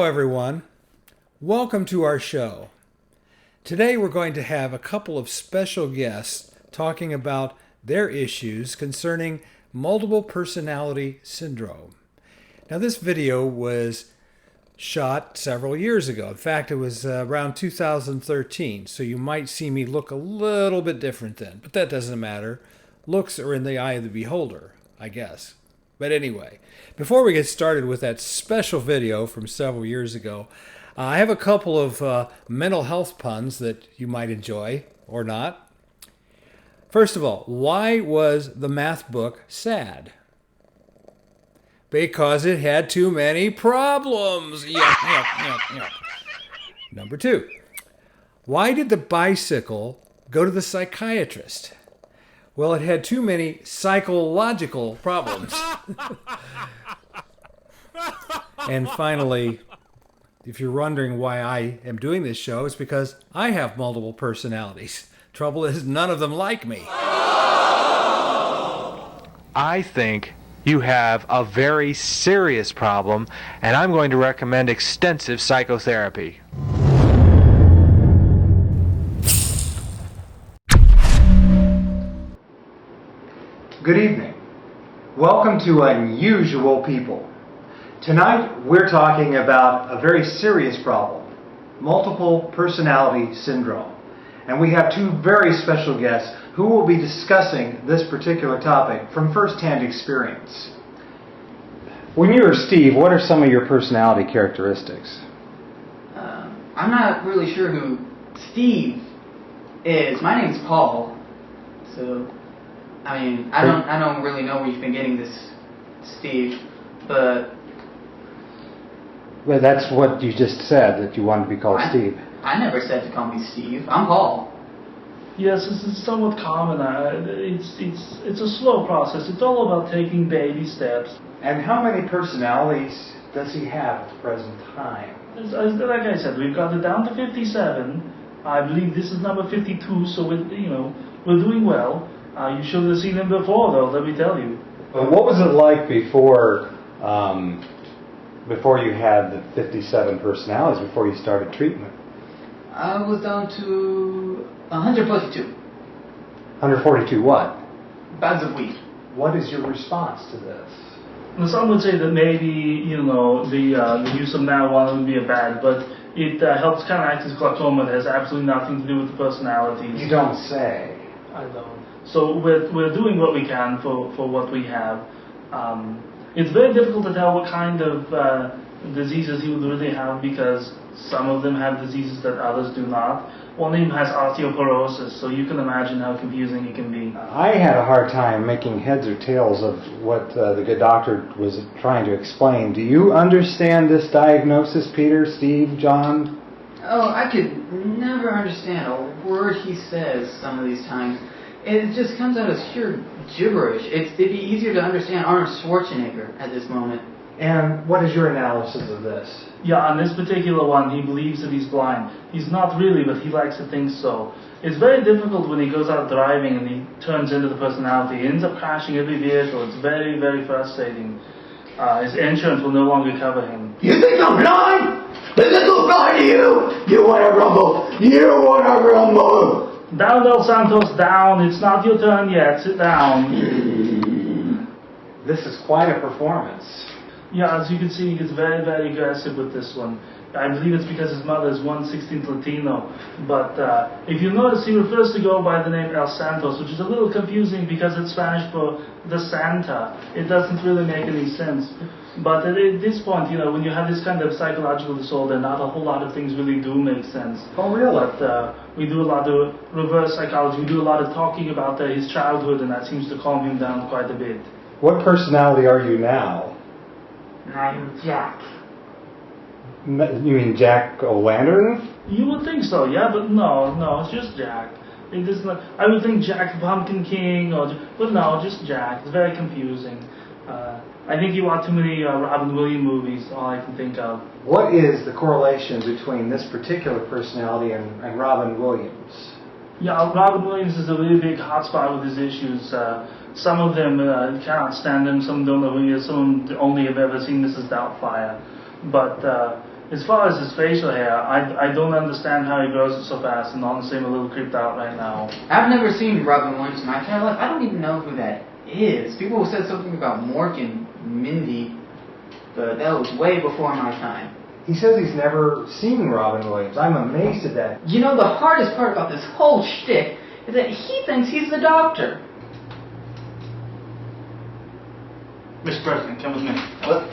everyone. Welcome to our show. Today we're going to have a couple of special guests talking about their issues concerning multiple personality syndrome. Now, this video was shot several years ago. In fact, it was around 2013, so you might see me look a little bit different then, but that doesn't matter. Looks are in the eye of the beholder, I guess. But anyway, before we get started with that special video from several years ago, I have a couple of mental health puns that you might enjoy or not. First of all, why was the math book sad? Because it had too many problems. Yep. Number two, why did the bicycle go to the psychiatrist? Well, it had too many psychological problems. And finally, if you're wondering why I am doing this show, it's because I have multiple personalities. Trouble is, none of them like me. I think you have a very serious problem, and I'm going to recommend extensive psychotherapy. Good evening. Welcome to Unusual People. Tonight we're talking about a very serious problem, multiple personality syndrome. And we have two very special guests who will be discussing this particular topic from first-hand experience. When you were Steve, what are some of your personality characteristics? I'm not really sure who Steve is. My name's Paul, so I don't really know where you've been getting this, Steve, but... Well, that's what you just said, that you wanted to be called Steve. I never said to call me Steve. I'm Paul. Yes, it's somewhat common. It's a slow process. It's all about taking baby steps. And how many personalities does he have at the present time? Like I said, we've got it down to 57. I believe this is number 52, so we're doing well. You should have seen him before, though, let me tell you. But what was it like before you had the 57 personalities, before you started treatment? I was down to 142. 142 what? Bags of wheat. What is your response to this? Now, some would say that maybe, the use of marijuana would be bad, but it helps counteract this glaucoma. It has absolutely nothing to do with the personalities. You don't say. I don't. So we're doing what we can for what we have. It's very difficult to tell what kind of diseases he would really have, because some of them have diseases that others do not. One of them has osteoporosis, so you can imagine how confusing it can be. I had a hard time making heads or tails of what the good doctor was trying to explain. Do you understand this diagnosis, Peter, Steve, John? Oh, I could never understand a word he says some of these times. It just comes out as pure gibberish. It'd be easier to understand Arnold Schwarzenegger at this moment. And what is your analysis of this? Yeah, on this particular one, he believes that he's blind. He's not really, but he likes to think so. It's very difficult when he goes out driving and he turns into the personality. He ends up crashing every vehicle. It's very, very frustrating. His insurance will no longer cover him. You think I'm blind? Does it look blind to you? You want to rumble? You want to rumble? Down, Del Santos, down. It's not your turn yet. Sit down. This is quite a performance. Yeah, as you can see, he gets very, very aggressive with this one. I believe it's because his mother is 1/16 Latino. But if you notice, he refers to go by the name El Santos, which is a little confusing because it's Spanish for the Santa. It doesn't really make any sense. But at this point, when you have this kind of psychological disorder, not a whole lot of things really do make sense. Oh, really? But we do a lot of reverse psychology. We do a lot of talking about his childhood, and that seems to calm him down quite a bit. What personality are you now? I'm Jack. You mean Jack O'Lantern? You would think so, yeah, but no, it's just Jack. It is not, I would think Jack Pumpkin King, but no, just Jack. It's very confusing. I think you watch too many Robin Williams movies, all I can think of. What is the correlation between this particular personality and Robin Williams? Yeah, Robin Williams is a really big hotspot with his issues. Some of them cannot stand him, some don't know who he is, some only have ever seen Mrs. Doubtfire. But As far as his facial hair, I don't understand how he grows it so fast, and honestly I'm a little creeped out right now. I've never seen Robin Williams in my entire life. I don't even know who that is. People said something about Mork and Mindy, but that was way before my time. He says he's never seen Robin Williams. I'm amazed at that. You know, the hardest part about this whole shtick is that he thinks he's the doctor. Mr. President, come with me. What?